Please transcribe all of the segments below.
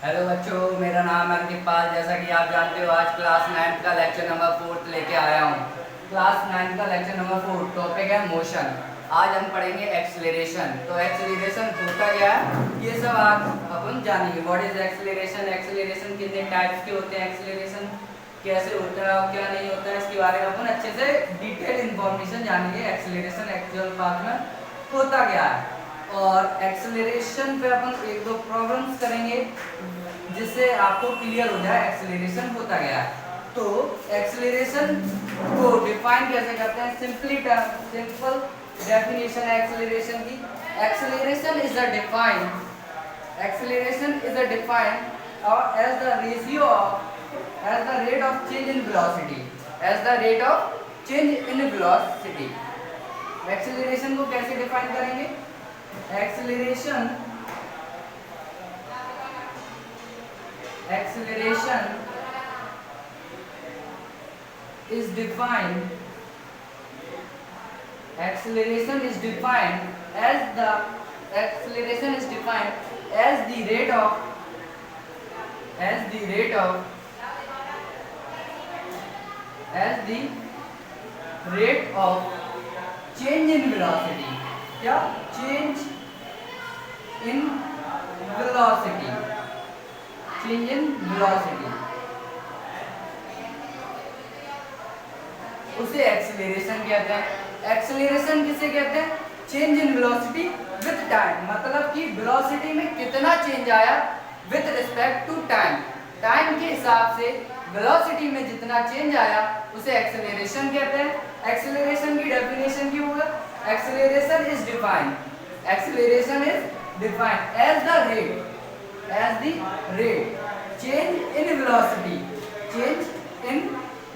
Hello बच्चों, मेरा नाम है अंकित पाल। जैसा कि आप जानते हो, आज क्लास 9 का लेक्चर नंबर 4 लेके आया हूँ। क्लास 9 का लेक्चर नंबर 4 टॉपिक है मोशन। आज हम पढ़ेंगे एक्सेलरेशन। तो एक्सेलरेशन होता क्या है, ये सब आज अपन जानेंगे। व्हाट इज एक्सेलरेशन, एक्सेलरेशन कितने टाइप्स के होते हैं, एक्सेलरेशन कैसे होता है और क्या नहीं होता है, इसके बारे में अपन अच्छे से डिटेल इंफॉर्मेशन जानेंगे। एक्सेलरेशन एक्चुअल पार्ट में होता क्या है, और एक्सेलरेशन पे अपन एक दो प्रॉब्लम्स करेंगे जिससे आपको क्लियर हो जाए एक्सेलरेशन होता क्या है। तो एक्सेलरेशन को डिफाइन कैसे करते हैं, सिंपल डेफिनेशन है एक्सेलरेशन की। Acceleration is a define as the ratio of as the rate of change in velocity as the rate of change in velocity। Acceleration को कैसे डिफाइन करेंगे? acceleration is defined as the rate of change in velocity। क्या? change in velocity। उसे acceleration कहते हैं। Acceleration किसे कहते हैं? Change in velocity with time, मतलब कि वेलोसिटी में कितना चेंज आया with respect to time. Time के हिसाब से वेलोसिटी में जितना चेंज आया उसे एक्सेलरेशन कहते हैं। एक्सेलरेशन की डेफिनेशन की होगा, acceleration is defined as the rate change in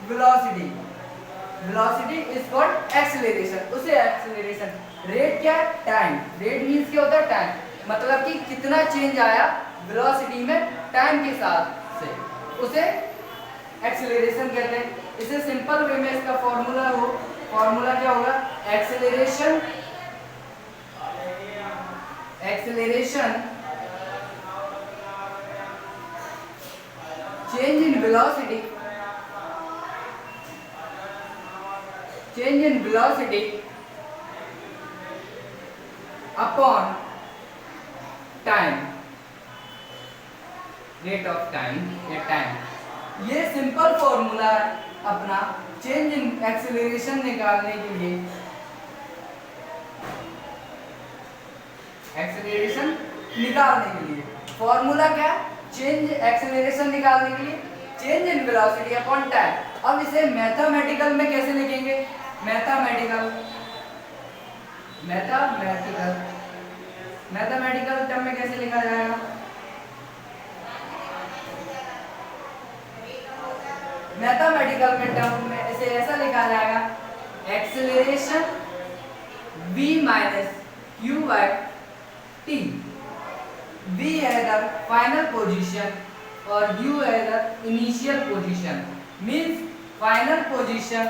velocity velocity is called acceleration। उसे एक्सेलरेशन, रेट क्या है? टाइम। रेट मींस क्या होता है? टाइम, मतलब कि कितना चेंज आया वेलोसिटी में टाइम के साथ से, उसे एक्सेलरेशन कहते हैं। इसे सिंपल वे में इसका फॉर्मूला क्या होगा? Acceleration change in velocity upon time, rate of time या टाइम। ये सिंपल फॉर्मूला है अपना चेंज इन एक्सेलरेशन निकालने के लिए। एक्सेलरेशन निकालने के लिए फॉर्मूला क्या? चेंज एक्सेलरेशन निकालने के लिए change in velocity upon time. अब इसे मैथमेटिकल में कैसे लिखेंगे? मैथमेटिकल टर्म में कैसे लिखा जाएगा? मैथमेटिकल में टर्म में इसे ऐसा लिखा जाएगा, acceleration v minus q by t। v है द फाइनल पोजीशन और u है the initial position. Means final position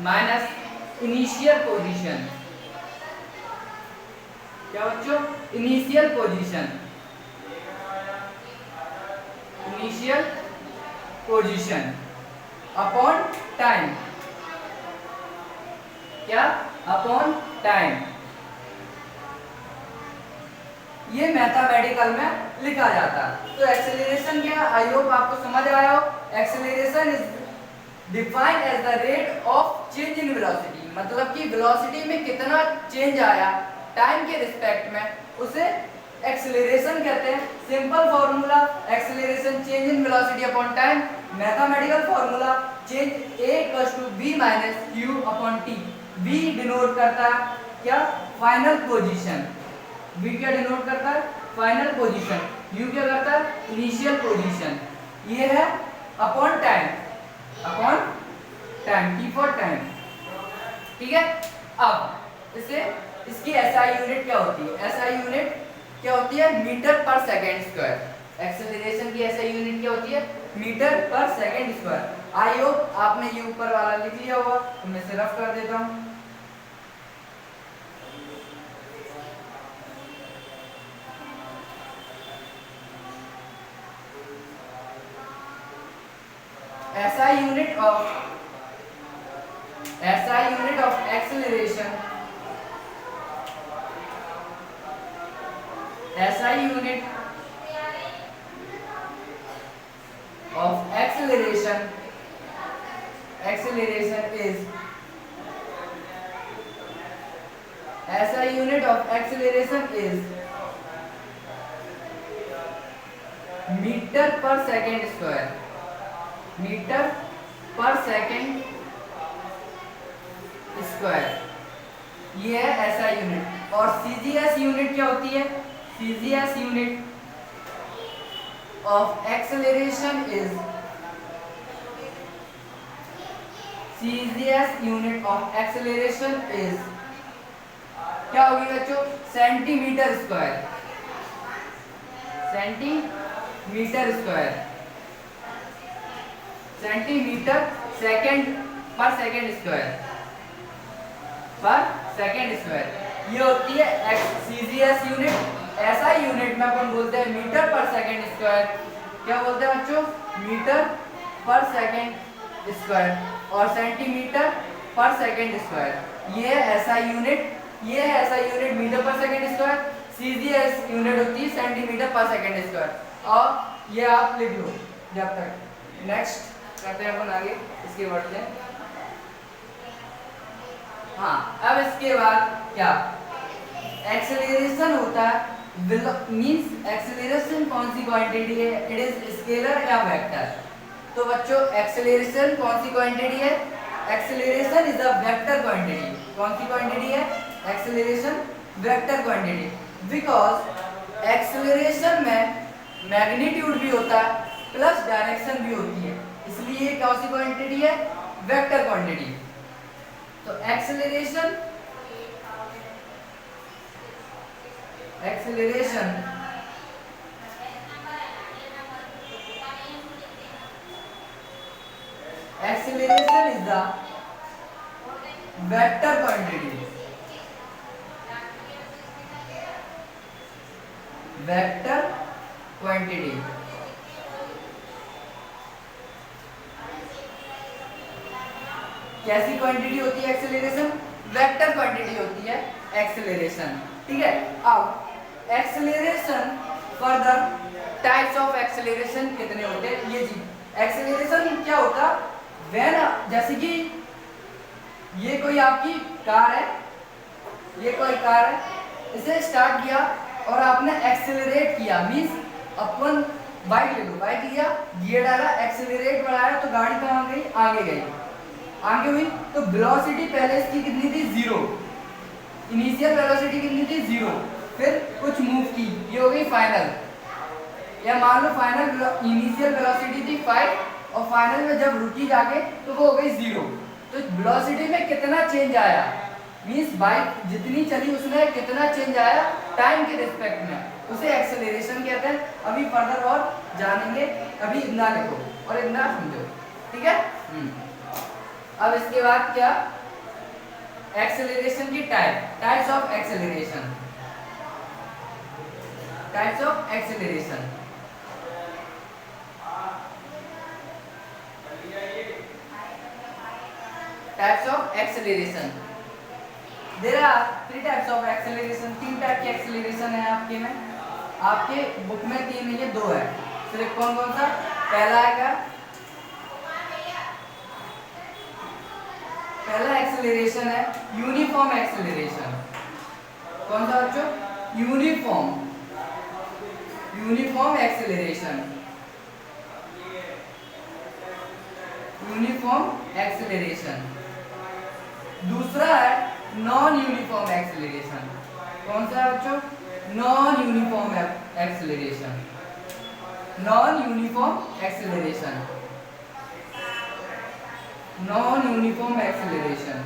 minus initial position. क्या बच्चों? Initial position upon time. क्या? Upon time. ये मैथमेटिकल में लिखा जाता है। तो एक्सेलरेशन क्या? आई होप आपको समझ आया हो। Acceleration is defined as the rate of change in velocity, मतलब कि वेलोसिटी में कितना चेंज आया टाइम के रिस्पेक्ट में, उसे एक्सेलरेशन कहते हैं। Simple formula acceleration change in velocity upon time. Mathematical formula change a = v - q upon t। v denote करता है क्या? Final position. v क्या डिनोट करता है? Final position. u क्या करता है? Initial position. ये है upon time t for time. ठीक है। अब इसकी SI यूनिट क्या होती है? SI यूनिट क्या होती है? मीटर पर सेकेंड स्क्वायर। एक्सेलरेशन की SI यूनिट क्या होती है? Metre per second square. I hope आपने ये ऊपर वाला लिख लिया होगा, तो मैं इसे रफ कर देता हूं। SI unit of acceleration, SI unit of acceleration is SI unit of acceleration is metre per second square, metre per second square, ये है SI यूनिट। और CGS यूनिट क्या होती है? CGS unit of acceleration is CGS unit of acceleration is क्या होगी बच्चों? Centimetre square, centimetre square, centimetre second पर सेकंड स्क्वायर, पर सेकंड स्क्वायर। ये होती है CGS यूनिट। ऐसा यूनिट में अपन बोलते हैं मीटर पर सेकंड स्क्वायर। क्या बोलते हैं बच्चों? Metre per second square. और सेंटीमीटर पर सेकंड स्क्वायर ये है SI यूनिट। ये है SI unit metre per second square. CGS unit होती है सेंटीमीटर पर सेकंड स्क्वायर। और ये आप लिख लो जब तक। नेक्स्ट करते हैं अपन आगे, इसके बढ़ते हैं। हाँ, अब इसके बाद क्या? एक्सेलरेशन होता है, मींस एक्सेलरेशन कौन सी क्वांटिटी है? इट इज स्केलर या वेक्टर। तो बच्चों एक्सेलरेशन कौन सी क्वांटिटी है? Acceleration is a vector quantity. कौन सी क्वांटिटी है? Acceleration vector quantity. Because acceleration में मैग्नीट्यूड भी होता है प्लस डायरेक्शन भी होती है, इसलिए कौन सी क्वांटिटी है? Vector quantity. तो acceleration is the vector quantity, vector quantity। कैसी क्वांटिटी होती है एक्सेलरेशन? वेक्टर क्वांटिटी होती है एक्सेलरेशन। ठीक है। अब acceleration further types of acceleration कितने होते हैं? ये जी एक्सेलरेशन क्या होता? व्हेन, जैसे कि ये कोई आपकी कार है, ये कोई कार है, इसे स्टार्ट किया और आपने एक्सेलरेट किया, मींस अपन बाइक ले लो, बाइक लिया, गियर डाला, एक्सेलरेट बढ़ाया तो गाड़ी कहाँ गई? आगे गई, आगे हुई। तो वेलोसिटी पहले इसकी कितनी थी? 0। इनिशियल वेलोसिटी कितनी थी? 0। फिर कुछ मूव की, ये हो गई फाइनल। या मान लो फाइनल इनिशियल वेलोसिटी थी 5 और फाइनल में जब रुकी जाके तो वो हो गई 0। तो वेलोसिटी में कितना चेंज आया? मींस बाइक जितनी चली उसमें कितना चेंज आया टाइम के रिस्पेक्ट में, उसे एक्सेलरेशन कहते हैं। अभी फर्दर और जानेंगे, अभी इतना लिखो और इतना समझो। ठीक है। अब इसके बाद क्या? एक्सेलरेशन की types of acceleration, types of acceleration. Types of acceleration, there are 3 types of acceleration. 3 type की एक्सेलरेशन है आपके में, आपके बुक में 3 है, 2 है। सिर्फ कौन कौन सा? पहला है क्या? पहला एक्सेलरेशन है यूनिफॉर्म एक्सेलरेशन। कौन सा बच्चों? Uniform acceleration, uniform acceleration. दूसरा है नॉन यूनिफॉर्म एक्सेलरेशन। कौन सा है बच्चों? Non uniform acceleration, non uniform acceleration, non uniform acceleration,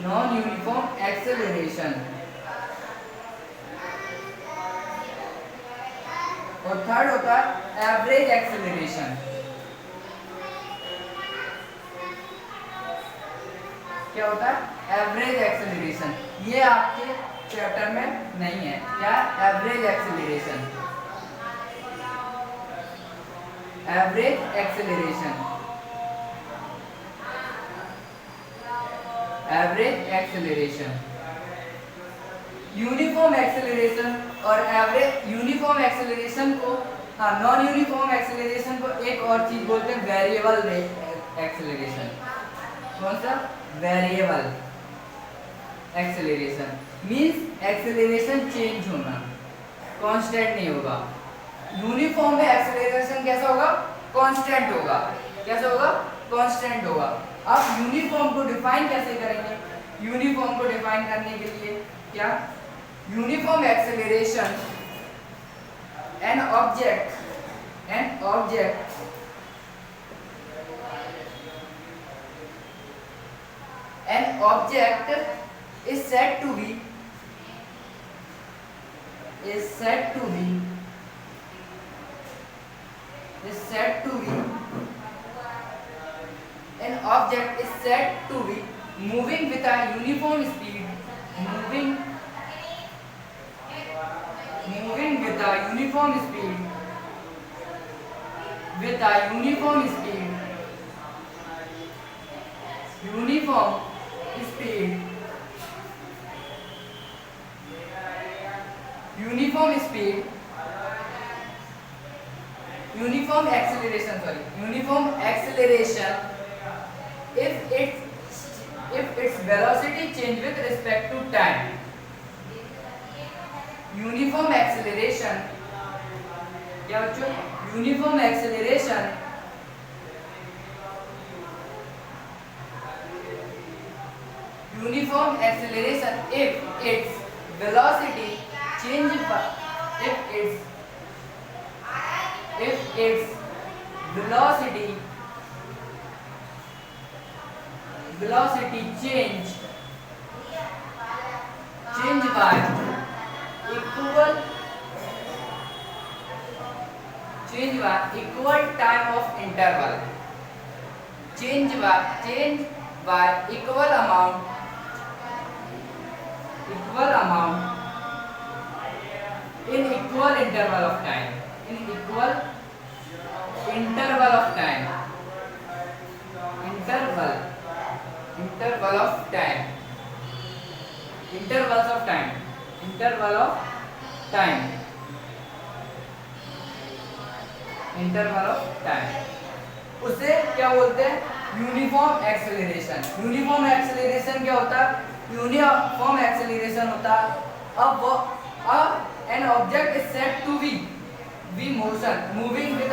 non uniform acceleration. और थर्ड होता है एवरेज एक्सेलरेशन। क्या होता है? Average acceleration. ये आपके चैप्टर में नहीं है। क्या? Average acceleration. Average acceleration. Average acceleration. Uniform acceleration और एवरेज यूनिफॉर्म एक्सेलरेशन को, हाँ, नॉन यूनिफॉर्म एक्सेलरेशन को एक और चीज बोलते हैं, वेरिएबल एक्सेलरेशन। कौन सा? Variable acceleration. Means acceleration change होना, कांस्टेंट नहीं होगा। यूनिफॉर्म में एक्सेलरेशन कैसा होगा? कांस्टेंट होगा। कैसा होगा? कांस्टेंट होगा। अब यूनिफॉर्म को डिफाइन कैसे करेंगे? यूनिफॉर्म को डिफाइन करने के लिए क्या? Uniform acceleration, an object is said to be an object is said to be moving with a uniform speed, moving with a uniform speed, uniform speed uniform acceleration if its velocity change with respect to time. Uniform acceleration क्या बच्चों? Uniform acceleration if its velocity change by equal time of interval, change by equal amount in equal interval of time, intervals of time, उसे क्या बोलते हैं? Uniform acceleration. Uniform acceleration क्या होता है? Uniform acceleration होता है an object is said to be motion moving with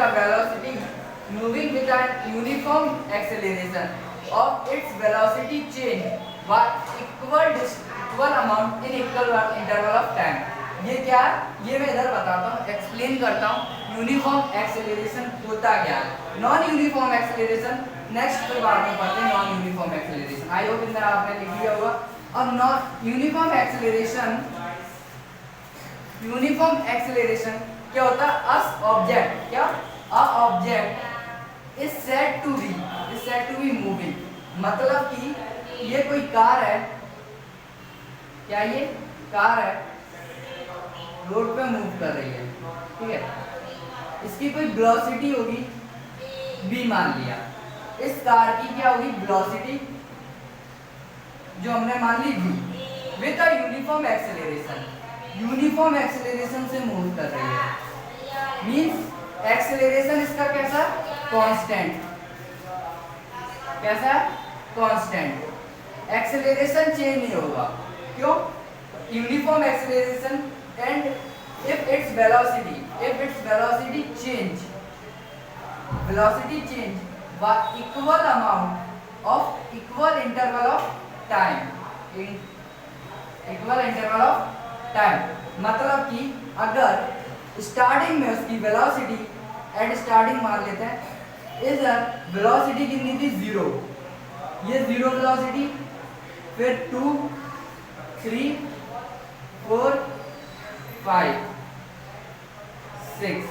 a uniform acceleration of its velocity change by equal amount in equal interval of time. ये क्या है? ये मैं इधर बताता हूँ, एक्सप्लेन करता हूँ यूनिफॉर्म एक्सेलरेशन होता क्या है। नॉन यूनिफॉर्म एक्सेलरेशन नेक्स्ट फिर बाद में पढ़ते हैं। Non uniform acceleration I hope इधर आपने लिख लिया होगा। अब नॉन यूनिफॉर्म एक्सेलरेशन क्या होता है? A object is said to be moving. मतलब कि ये कोई कार है, क्या ये कार है, रोड पे मूव कर रही है, ठीक है। इसकी कोई वेलोसिटी होगी v मान लिया। इस कार की क्या होगी? वेलोसिटी जो हमने मान ली v with a uniform acceleration से मूव कर रही है। मींस एक्सेलरेशन इसका कैसा? कांस्टेंट। कैसा? कांस्टेंट। एक्सेलरेशन चेंज नहीं होगा। क्यों? Uniform acceleration and if its velocity change by equal interval of time, मतलब कि अगर स्टार्टिंग में उसकी वेलोसिटी एट स्टार्टिंग मान लेते हैं, इस वेलोसिटी कितनी थी? 0। ये 0 वेलोसिटी, फिर 2 3 4 5 6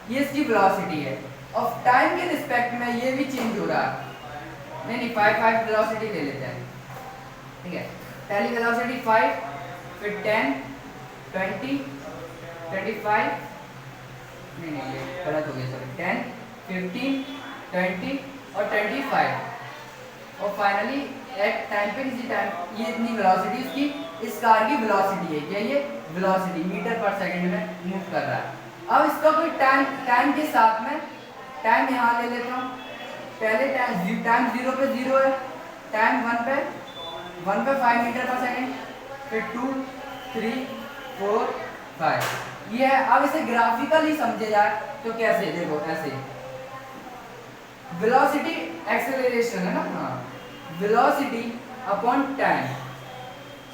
ये इसकी वेलोसिटी है। और टाइम के रिस्पेक्ट में ये भी चेंज हो रहा है। नहीं 5 वेलोसिटी ले लेते हैं, ठीक है। पहली वेलोसिटी 5, फिर 10, 20, 25, नहीं ये गलत हो गया, सॉरी, 10, 15, 20 और 25, और फाइनली एट टाइम पे किसी टाइम ये इतनी वेलोसिटी उसकी इस कार की वेलोसिटी है। क्या ये वेलोसिटी मीटर पर सेकंड में मूव कर रहा है। अब इसका कोई टाइम के साथ में टाइम यहाँ ले लेता हूँ। पहले टाइम 0 पे 0 है, टाइम 1 पे 5 मीटर पर सेकंड, फिर 2, 3, 4, 5 ये है। अब इसे ग्राफिकली समझे जाए तो कैसे, देखो ऐसे वेलोसिटी एक्सेलरेशन है ना, हाँ, वेलोसिटी अपॉन टाइम,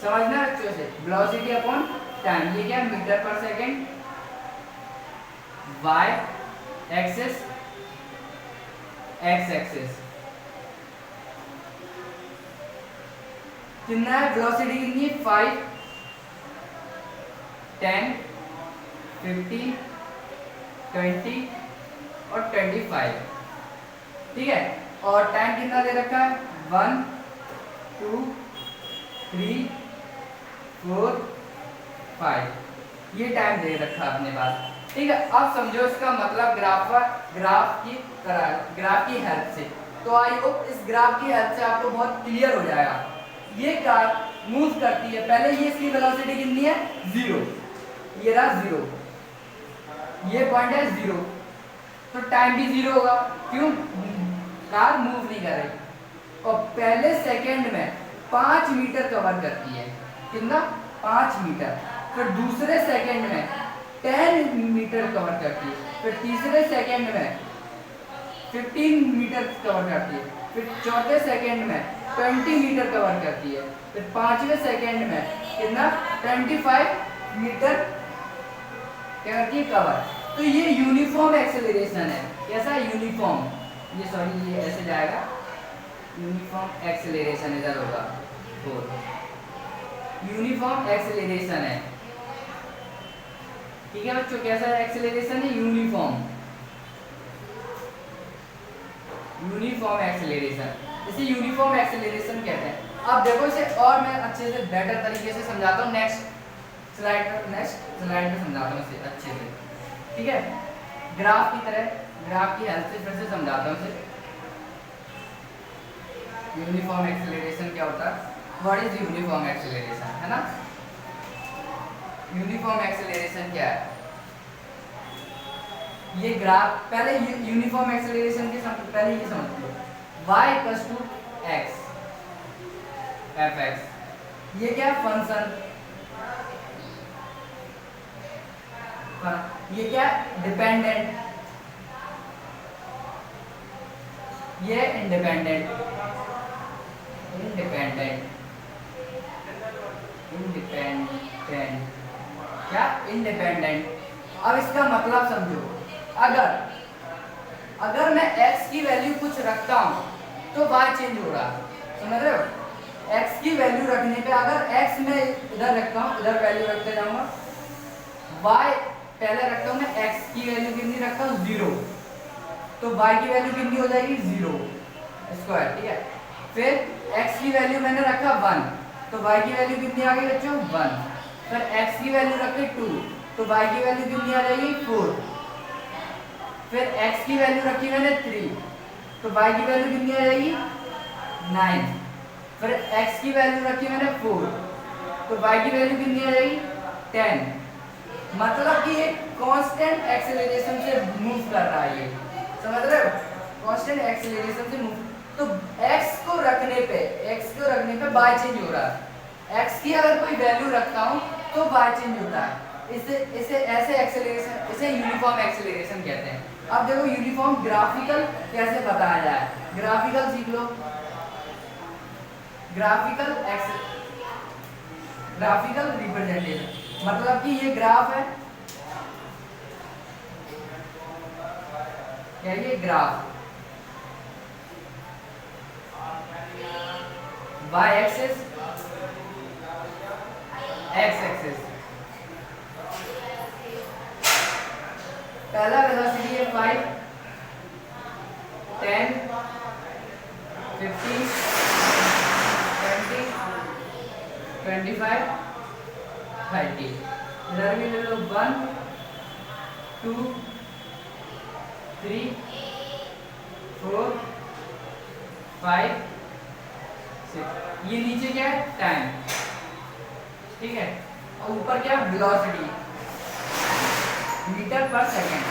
समझना अच्छे से, वेलोसिटी अपॉन टाइम। ये क्या है, metre per second, y axis, x axis. कितना है वेलोसिटी, कितनी है, 5, 10, 15, 20 और 25, ठीक है। और टाइम कितना दे रखा है, 1, 2, 3, 4, 5 ये टाइम दे रखा है अपने पास, ठीक है। अब समझो इसका मतलब ग्राफ की हेल्प से। तो आई होप इस ग्राफ की हेल्प से आपको बहुत क्लियर हो जाएगा। ये कार मूव करती है, पहले ये इसकी वेलोसिटी कितनी है, 0, ये रहा 0, ये पॉइंट है 0, तो टाइम भी 0 होगा, क्यों, कार मूव नहीं कर रही। और पहले सेकंड में 5 मीटर कवर करती है, कितना, 5 मीटर। फिर दूसरे सेकंड में 10 मीटर कवर करती है, फिर तीसरे सेकंड में 15 मीटर कवर करती है, फिर चौथे सेकंड में 20 मीटर कवर करती है, फिर पांचवें सेकंड में कितना, 25 मीटर क्या करती है, कवर। तो ये यूनिफॉर्म एक्सेलरेशन है। कैसा, यूनिफॉर्म, ये सॉरी ये ऐसे जाएगा, यूनिफॉर्म एक्सेलरेशन इधर होगा, 4 यूनिफॉर्म एक्सेलरेशन है, ठीक है बच्चों। कैसा एक्सेलरेशन है, यूनिफॉर्म, यूनिफॉर्म एक्सेलरेशन, इसे यूनिफॉर्म एक्सेलरेशन कहते हैं। अब देखो इसे और मैं अच्छे से बेटर तरीके से समझाता हूँ, नेक्स्ट स्लाइड में समझाता हूँ इसे अच्छे से, ठीक है। ग्राफ की तरह, ग्राफ की हेल्प से फिर से समझाता हूँ इसे। यूनिफॉर्म एक्सेलरेशन क्या होता है, व्हाट इज यूनिफॉर्म एक्सेलरेशन, है ना। यूनिफॉर्म एक्सेलरेशन क्या है, ये ग्राफ, पहले यूनिफॉर्म एक्सेलरेशन के पहले ये समझ लो, y equals to x fx, ये क्या है, फंक्शन, ये क्या है, डिपेंडेंट, ये इंडिपेंडेंट, क्या, इंडिपेंडेंट। अब इसका मतलब समझो, अगर मैं x की वैल्यू कुछ रखता हूं तो y चेंज हो रहा है, समझ रहे हो। x की वैल्यू रखने पे अगर x मैं इधर रखता हूं, इधर वैल्यू रखते जाऊंगा, y पहले रखता हूं मैं, x की वैल्यू कितनी रखता हूं, 0, तो y की वैल्यू कितनी हो जाएगी, 0 स्क्वायर, ठीक है। फिर x की वैल्यू मैंने रखा 1, तो y की वैल्यू कितनी आ गई बच्चों, 1। फिर x की वैल्यू रखते 2, तो y की वैल्यू कितनी आ जाएगी, 4। फिर x की वैल्यू रखी मैंने 3, तो y की वैल्यू कितनी आ जाएगी, 9। फिर x की वैल्यू रखी मैंने 4, तो y की वैल्यू कितनी आ जाएगी, 10। मतलब कि ये कांस्टेंट एक्सेलरेशन से मूव कर रहा है, ये समझ रहे हो, कांस्टेंट एक्सेलरेशन से मूव। तो x को रखने पे y चेंज हो रहा है। x की अगर कोई वैल्यू रखता हूं तो y चेंज होता है। इसे ऐसे एक्सेलरेशन, इसे यूनिफॉर्म एक्सेलरेशन कहते हैं। अब देखो यूनिफॉर्म ग्राफिकल कैसे बताया जाए, ग्राफिकल सीख लो। ग्राफिकल रिप्रेजेंटेशन मतलब कि ये ग्राफ है, क्या ये graph, y axis, x axis, पहला वेलोसिटी है 5, 10, 15, 20, 25, 30। इधर भी ले लो 1, 2, 3, 4, 5, 6। ये नीचे क्या है? टाइम। ठीक है, और ऊपर क्या? वेलोसिटी, मीटर पर सेकेंड,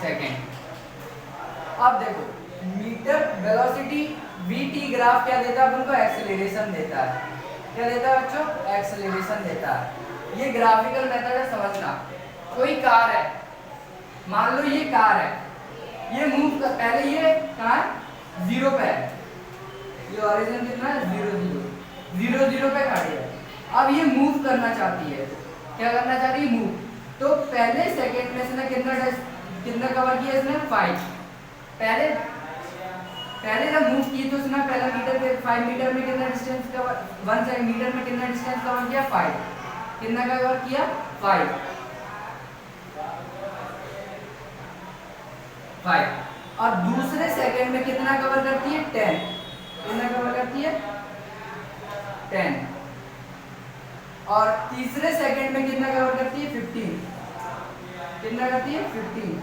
सेकेंड। अब देखो मीटर वेलोसिटी वीटी ग्राफ क्या देता है अपन को? एक्सेलरेशन देता है। क्या देता है बच्चों? एक्सेलरेशन देता है। ये ग्राफिकल मेथड है समझना। कोई कार है, मान लो ये कार है, ये मूव कर, पहले ये कहाँ है? 0 पे है, ये ओरिजिन कितना है? 0 0 0 0 पे खड़ी है। अब ये मूव करना चाहती है। क्या करना चाहती है? मूव। तो पहले सेकंड में इसने कितना कवर किया? इसने 5। पहले जब मूव की तो उसने पहला मीटर पे 5 मीटर में कितना डिस्टेंस कवर, 1 मीटर में कितना डिस्टेंस कवर किया? 5। कितना कवर किया? 5। और दूसरे सेकंड में कितना कवर करती है? 10। कितना कवर करती है? 10। और तीसरे सेकंड में कितना कवर करती है? 15। कितना करती है? 15।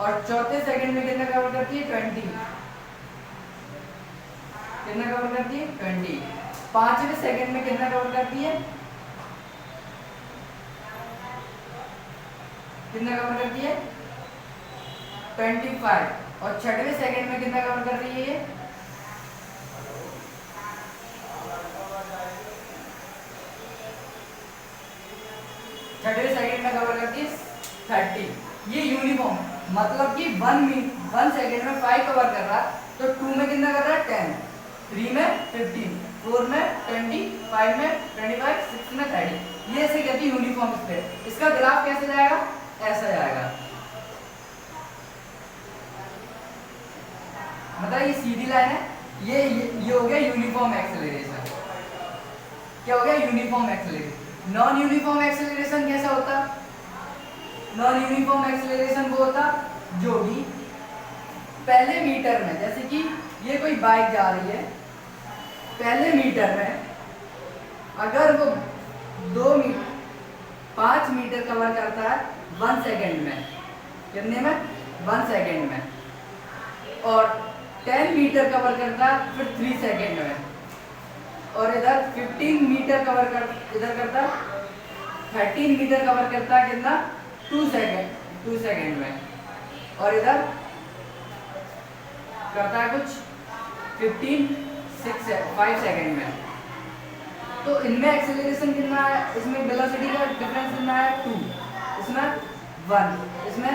और चौथे सेकंड में कितना कवर करती है? 20। कितना कवर करती है? 20। पांचवें सेकंड में कितना कवर करती है? कितना कवर करती है? 25। और छठवें सेकंड में कितना कवर कर रही है ये? छठवें सेकंड में कवर करती है 30। ये यूनिफॉर्म, मतलब कि 1 सेकंड में 5 कवर कर रहा, तो 2 में कितना कर रहा है? 10, 3 में 15, 4 में 20, 5 में 25, 6 में 30। ये ऐसे कहती है यूनिफॉर्म स्पीड। इसका ग्राफ कैसे जाएगा? ऐसा जाएगा। मतलब ये सीधी लाइन है, ये हो गया यूनिफॉर्म एक्सेलरेशन। क्या हो गया? Uniform acceleration. Non uniform acceleration कैसा होता? नॉन यूनिफॉर्म एक्सेलरेशन वो होता जो भी पहले मीटर में, जैसे कि ये कोई बाइक जा रही है, पहले मीटर में अगर वो 5 मीटर कवर करता है 1 सेकंड में, कितने में? 1 सेकंड में, और 10 मीटर कवर करता है फिर 3 सेकंड में, और इधर 15 मीटर कवर कर, इधर करता 13 मीटर कवर करता है कितना? 2 सेकंड में, और इधर करता है कुछ 5 सेकंड में। तो इनमें एक्सेलरेशन कितना है? इसमें वेलोसिटी का डिफरेंस कितना है? 2, इसमें 1, इसमें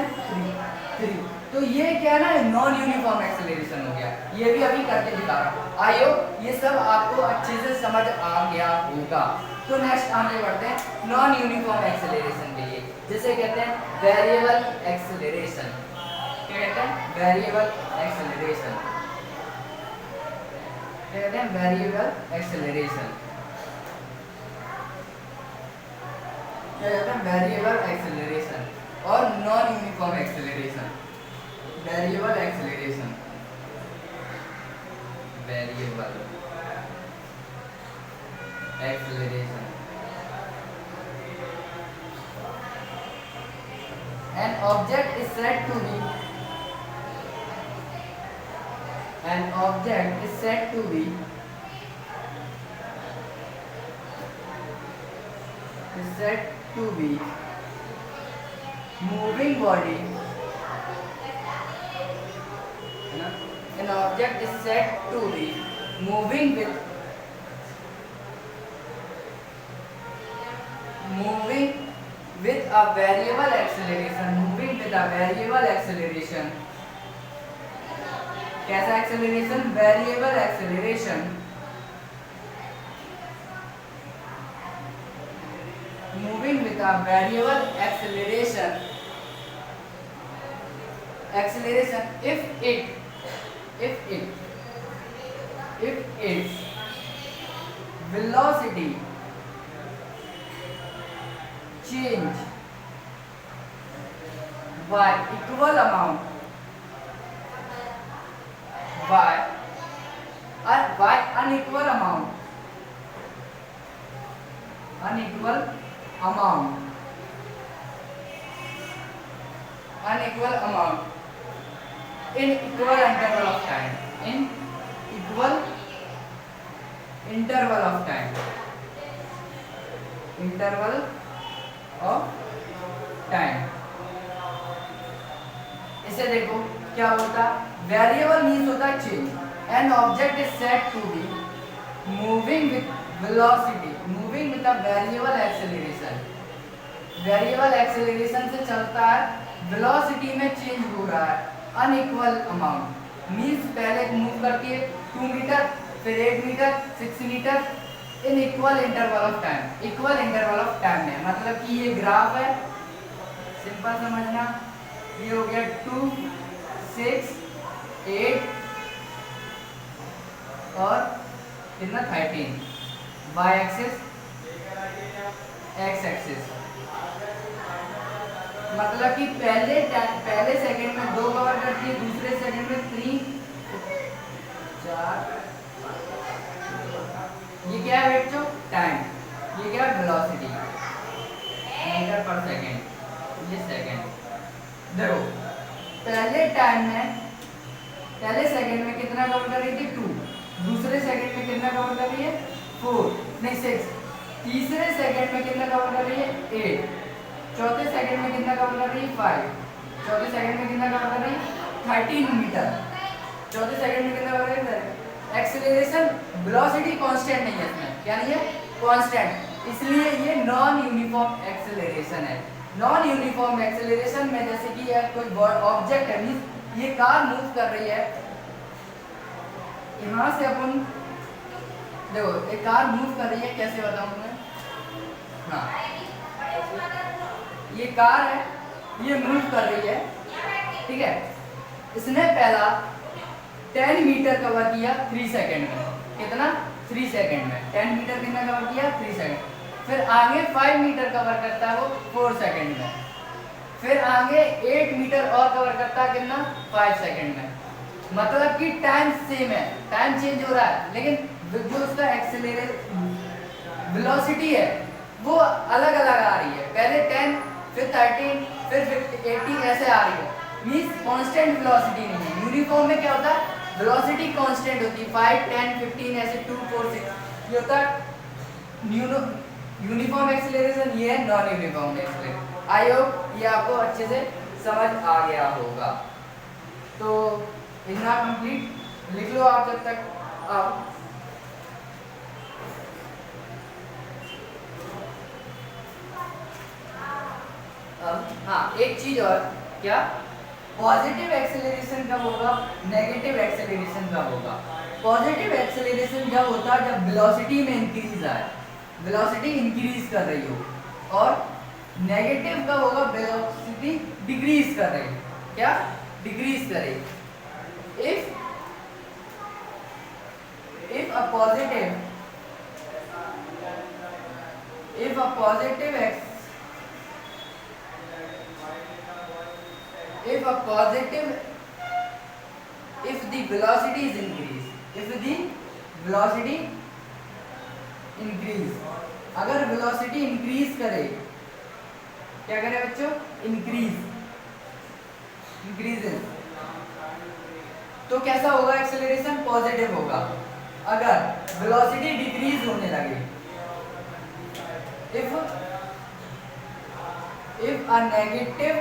3। तो ये क्या है ना? नॉन यूनिफॉर्म एक्सेलरेशन हो गया। ये भी अभी करके दिखा रहा हूँ। आइयो, ये सब आपको अच्छे से समझ आ गया होगा। तो नेक्स्ट आगे बढ़ते हैं नॉन यूनिफॉर्म एक्सेलरेशन के लिए, जिसे कहते हैं वेरिएबल एक्सेलरेशन। क्या कहते हैं? Variable acceleration. क्या कहते हैं? Variable acceleration. क्या कहते हैं? वेरिएबल एक्सेलरेशन और non uniform acceleration. Variable acceleration, variable acceleration. An object is said to be moving body. An object is said to be moving with a variable acceleration. कैसा acceleration? Variable acceleration. Moving with a variable acceleration if its velocity change y equal amount y unequal amount in equal interval of time, in equal interval of time, इसे देखो क्या होता, variable means होता है change, an object is set to be moving with velocity, moving with a variable acceleration से चलता है, velocity में चेंज हो रहा है, अनइक्वल अमाउंट मीन्स पहले मूव करती है 2 मीटर, फिर 8 metre, 6 metre in equal interval of time में। मतलब कि ये ग्राफ है, सिंपल समझना, ये हो गया 2, 6, 8 और कितना 13, y एक्सिस x एक्सिस। मतलब कि पहले सेकंड में 2 कवर करती है, दूसरे सेकंड में 3, 4, ये क्या है बच्चों, टाइम, ये क्या है वेलोसिटी, मीटर पर सेकंड, ये सेकंड। देखो पहले सेकंड में कितना कवर कर रही थी 2, दूसरे सेकंड में कितना कवर कर रही है 4 नहीं 6, तीसरे सेकंड में कितना कवर कर रही है 8, चौथे सेकंड में कितना कवर कर रही है 5, चौथे सेकंड में कितना कवर कर रही है 13 मीटर, चौथे सेकंड में कितना कवर कर रही है। एक्सेलरेशन वेलोसिटी कांस्टेंट नहीं है इसमें, क्या नहीं है, कांस्टेंट, इसलिए ये नॉन यूनिफॉर्म एक्सेलरेशन है। नॉन यूनिफॉर्म एक्सेलरेशन में जैसे कि कोई ऑब्जेक्ट है, मींस ये कार मूव कर रही है, यहाँ से अपन देखो एक कार मूव कर रही है, कैसे बताऊं मैं, हाँ ये कार है, ये मूव कर रही है, ठीक है, इसने पहला 10 मीटर कवर किया 3 सेकंड में, कितना 3 सेकंड में 10 मीटर कितना कवर किया 3 सेकंड, फिर आगे 5 मीटर कवर करता है वो 4 सेकंड में, फिर आगे 8 मीटर और कवर करता है कितना 5 सेकंड में। मतलब कि टाइम सेम है, टाइम चेंज हो रहा है, लेकिन जो उसका एक्सेलरेशन वेलोसिटी है वो अलग अलग आ रही है, पहले 10 फिर 13 फिर 18 ऐसे आ रही है, मींस कांस्टेंट वेलोसिटी नहीं है। यूनिफॉर्म में क्या होता है, वेलोसिटी कांस्टेंट होती है, 5 10 15 ऐसे 2 4 6 ये होता है यूनिफॉर्म एक्सेलरेशन, ये है non uniform acceleration. I hope ये आपको अच्छे से समझ आ गया होगा। तो इतना कंप्लीट लिख लो आप जब तक। अब हाँ एक चीज और, क्या पॉजिटिव एक्सेलरेशन कब होगा, नेगेटिव एक्सेलरेशन कब होगा। पॉजिटिव एक्सेलरेशन जब होता है जब वेलोसिटी में इंक्रीज आए, वेलोसिटी इंक्रीज कर रही हो, और नेगेटिव कब होगा, वेलोसिटी डिक्रीज कर रही, क्या डिक्रीज कर रही। if a positive if the velocity is increase, अगर वेलोसिटी इंक्रीज करे, क्या करे बच्चों, इंक्रीजेस, तो कैसा होगा एक्सेलरेशन, पॉजिटिव होगा। अगर वेलोसिटी डिक्रीज होने लगे, if a negative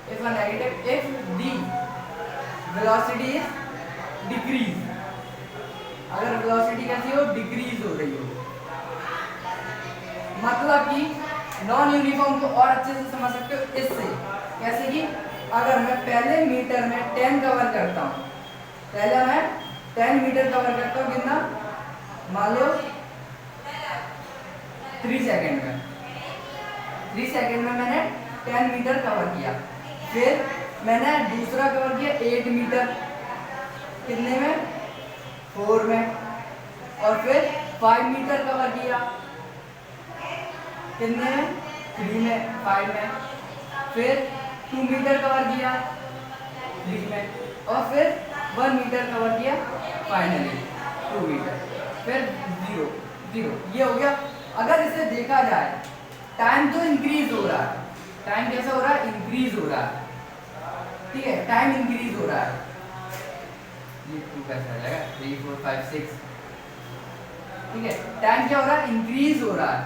if the velocity is decrease, अगर वेलोसिटी कैसी हो, डिक्रीज हो रही हो, मतलब कि नॉन यूनिफॉर्म को और अच्छे से समझ सकते हो इससे, कैसे कि अगर मैं पहले मीटर में 10 कवर करता हूँ, पहले मैं 10 मीटर कवर करता हूँ, कितना मान लो 3 सेकंड में मैंने 10 मीटर कवर किया, फिर मैंने दूसरा कवर किया 8 मीटर, कितने में 4 में, और फिर 5 मीटर कवर किया, कितने में 3 में 5 में, फिर 2 मीटर कवर किया 3 में, और फिर 1 मीटर कवर किया फाइनली 2 मीटर, फिर 0 0। ये हो गया। अगर इसे देखा जाए टाइम तो इंक्रीज हो रहा है, टाइम कैसा हो रहा है, इंक्रीज हो रहा है, ठीक है, टाइम इंक्रीज हो रहा है। ये 2 कैसा आ जाएगा, 3 4 5 6, ठीक है, टाइम क्या हो रहा है, इंक्रीज हो रहा है।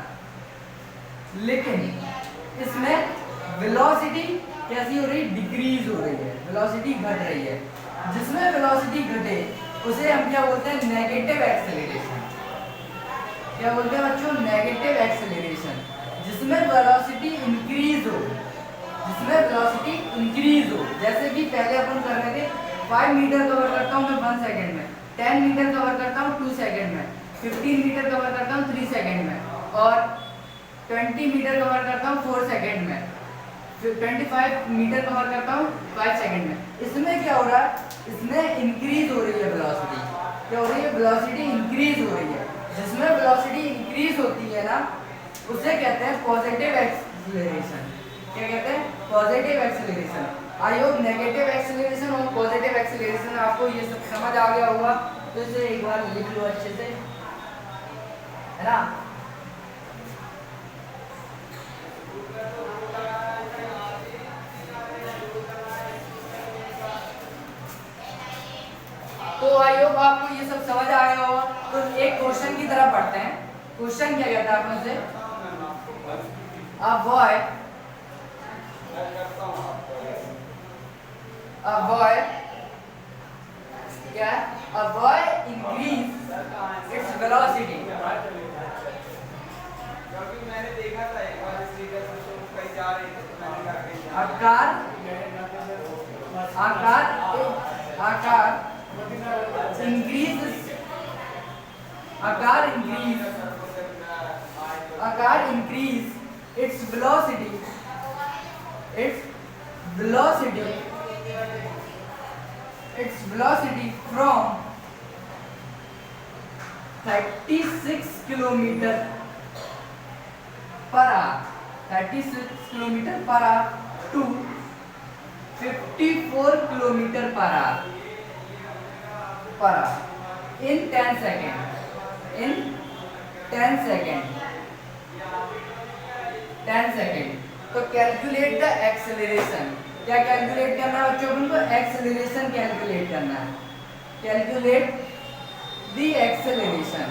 लेकिन इसमें वेलोसिटी कैसी हो रही, डिक्रीज हो रही है, वेलोसिटी घट रही है। जिसमें वेलोसिटी घटे उसे हम क्या बोलते हैं, नेगेटिव एक्सेलरेशन। क्या बोलते हैं बच्चों, नेगेटिव एक्सेलरेशन। जिसमें वेलोसिटी इंक्रीज हो, जिसमें वेलोसिटी इंक्रीज हो, जैसे कि पहले अपन कर रहे थे 5 मीटर कवर करता हूँ मैं 1 सेकंड में, 10 मीटर कवर करता हूँ 2 सेकंड में, 15 मीटर कवर करता हूँ 3 सेकंड में, और 20 मीटर कवर करता हूँ 4 सेकंड में, फिर 25 मीटर कवर करता हूँ 5 सेकंड में। इसमें क्या हो रहा है, इसमें इंक्रीज हो रही है वेलोसिटी। क्या हो रही है, वेलोसिटी इंक्रीज हो रही है। जिसमें वेलोसिटी इंक्रीज होती है ना, उसे कहते हैं पॉजिटिव एक्सेलरेशन। क्या कहते हैं, positive acceleration. I hope negative acceleration और पॉजिटिव एक्सेलरेशन आपको ये सब समझ आ गया होगा। तो इसे एक बार लिख लो अच्छे से, है ना। तो आई होप आपको ये सब समझ आ गया होगा। तो एक क्वेश्चन की तरह पढ़ते हैं। क्वेश्चन क्या कहता है आपसे, a boy increase its velocity। मैंने देखा था एक बार कहीं जा रही थी, तो मैंने कहा a car increase its velocity from 36 kilometre per hour to 54 kilometre per hour in 10 second. तो कैलकुलेट द एक्सेलरेशन। क्या कैलकुलेट करना है बच्चों, को एक्सेलरेशन कैलकुलेट करना है। Calculate the acceleration.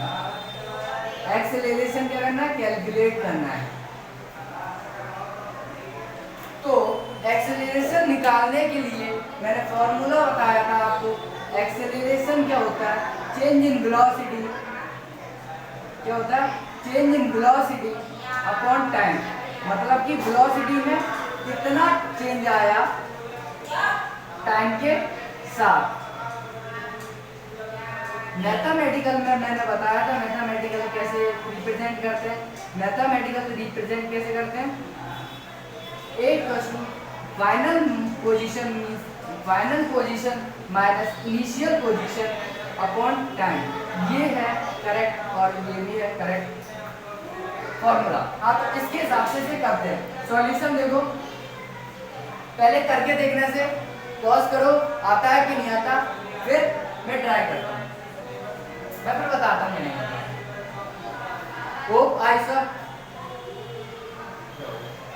एक्सेलरेशन क्या करना है, कैलकुलेट करना है। तो एक्सेलरेशन निकालने के लिए मैंने फॉर्मूला बताया था आपको। एक्सेलरेशन क्या होता है, चेंज इन वेलोसिटी। क्या होता है, change in velocity upon time. मतलब कि वेलोसिटी में कितना चेंज आया टाइम के साथ। मैथमेटिकल में मैंने बताया था मैथमेटिकल कैसे रिप्रेजेंट करते हैं। मैथमेटिकल रिप्रेजेंट कैसे करते हैं, एक question final position minus initial position upon time. ये है करेक्ट और ये भी है करेक्ट फॉर्मूला। हाँ, तो इसके हिसाब से करते हैं। सॉल्यूशन देखो, पहले करके देखने से पॉज करो, आता है कि नहीं आता, फिर मैं ट्राई करता हूँ, मैं फिर बताता हूँ नहीं आता। Hope I sir.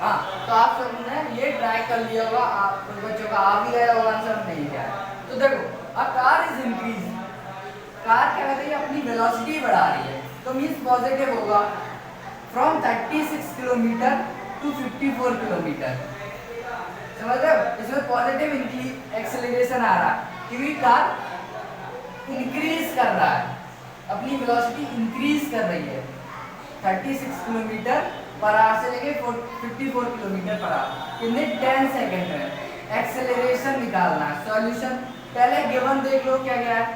हाँ, तो आप सबने ये ट्राई कर लिया होगा, आप बच्चों का आ भी गया होगा आंसर, नहीं गया। तो देखो, a car is increase. Car क्या कर रही है, अपनी वेलोसिटी बढ़ा रही है, तो मींस पॉजिटिव होगा। From 36 kilometre to 54 kilometre. समझ रहे हो, इसमें पॉजिटिव एक्सेलरेशन आ रहा है क्योंकि कार इंक्रीज कर रहा है, अपनी वेलोसिटी इंक्रीज कर रही है। 36 किलोमीटर पर आवर से लेके 54 किलोमीटर पर आवर, कितने 10 सेकेंड में एक्सेलरेशन निकालना है। सॉल्यूशन पहले गिवन देख लो क्या क्या है।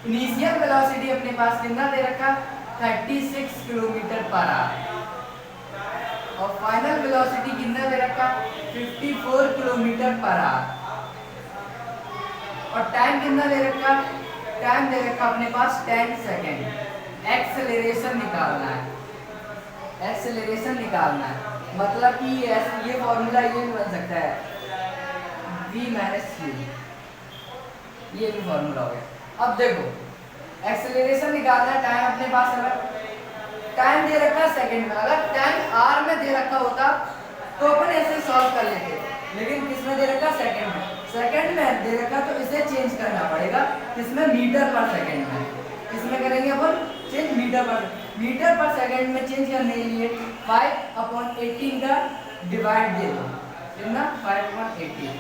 इनिशियल वेलोसिटी अपने पास कितना दे रखा, 36 किलोमीटर पर आवर, और फाइनल वेलोसिटी कितना दे रखा, 54 किलोमीटर पर आवर, और टाइम कितना दे रखा, टाइम दे रखा अपने पास 10 सेकेंड। एक्सेलरेशन निकालना है, एक्सेलरेशन निकालना है, मतलब कि ये फॉर्मूला ये भी बन सकता है v माइनस q, ये भी फॉर्मूला हो गया। अब देखो एक्सेलरेशन निकालना है, टाइम अपने पास अगर टाइम दे रखा सेकंड में, अगर टाइम आर में दे रखा होता तो अपन ऐसे सॉल्व कर लेते, लेकिन किस में दे रखा सेकंड में, सेकंड में दे रखा तो इसे चेंज करना पड़ेगा किसमें, मीटर पर सेकंड में। किसमें करेंगे अपन चेंज, मीटर पर सेकंड में चेंज करने के लिए 5/18 का डिवाइड दे दो, कितना 5/18,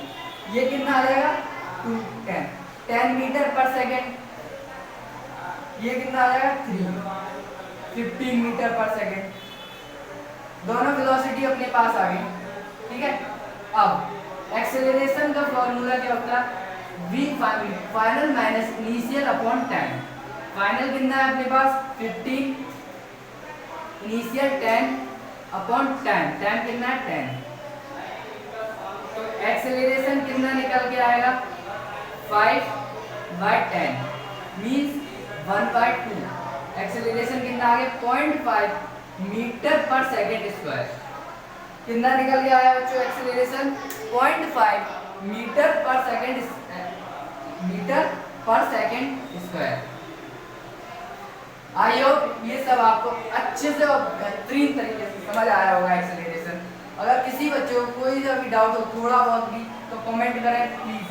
ये कितना आ जाएगा 10 मीटर पर सेकंड, ये कितना आ जाएगा 15 मीटर पर सेकंड, दोनों वेलोसिटी अपने पास आ गई, ठीक है। अब एक्सेलरेशन का फॉर्मूला क्या होता है, v final minus initial upon time. Final कितना है अपने पास 15, इनिशियल 10 अपॉन टाइम, टाइम कितना है 10, तो एक्सेलरेशन कितना निकल के आएगा 5/10 मींस 1/2। एक्सेलरेशन कितना आ गया 0.5 मीटर पर सेकंड स्क्वायर, कितना निकल के आया बच्चों acceleration 0.5 metre per second square. I hope ये सब आपको अच्छे से और बेहतरीन तरीके से समझ आया होगा एक्सेलरेशन। अगर किसी बच्चे को कोई सा भी डाउट हो थोड़ा बहुत भी तो कमेंट करें प्लीज़।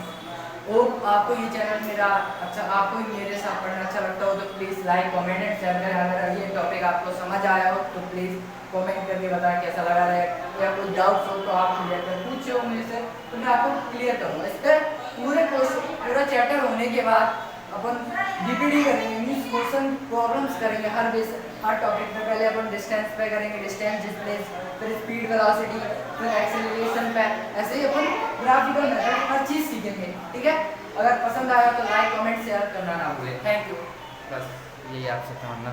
होप आपको ये चैनल मेरा अच्छा, आपको मेरे साथ पढ़ना अच्छा लगता हो तो please like comment and share करें। अगर ये टॉपिक आपको समझ आया हो तो प्लीज़ कमेंट करके बताएं कैसा लगा है, या कोई डाउट्स हो तो आप क्लियर कर पूछे हो मेरे से तो मैं आपको क्लियर करूँगा। इसका पूरा चैप्टर होने के बाद अपन डीपीडी करेंगे, मीन्स क्वेश्चन प्रॉब्लम्स करेंगे हर टॉपिक पे। पहले अपन डिस्टेंस पे करेंगे, डिस्टेंस डिस्प्लेस, फिर स्पीड वेलोसिटी, फिर एक्सेलरेशन पे, ऐसे ही अपन ग्राफिकल मेथड हर चीज़ सीखेंगे, ठीक है। अगर पसंद आया तो लाइक कमेंट शेयर करना ना भूलें। थैंक यू, बस यही आपसे कहना।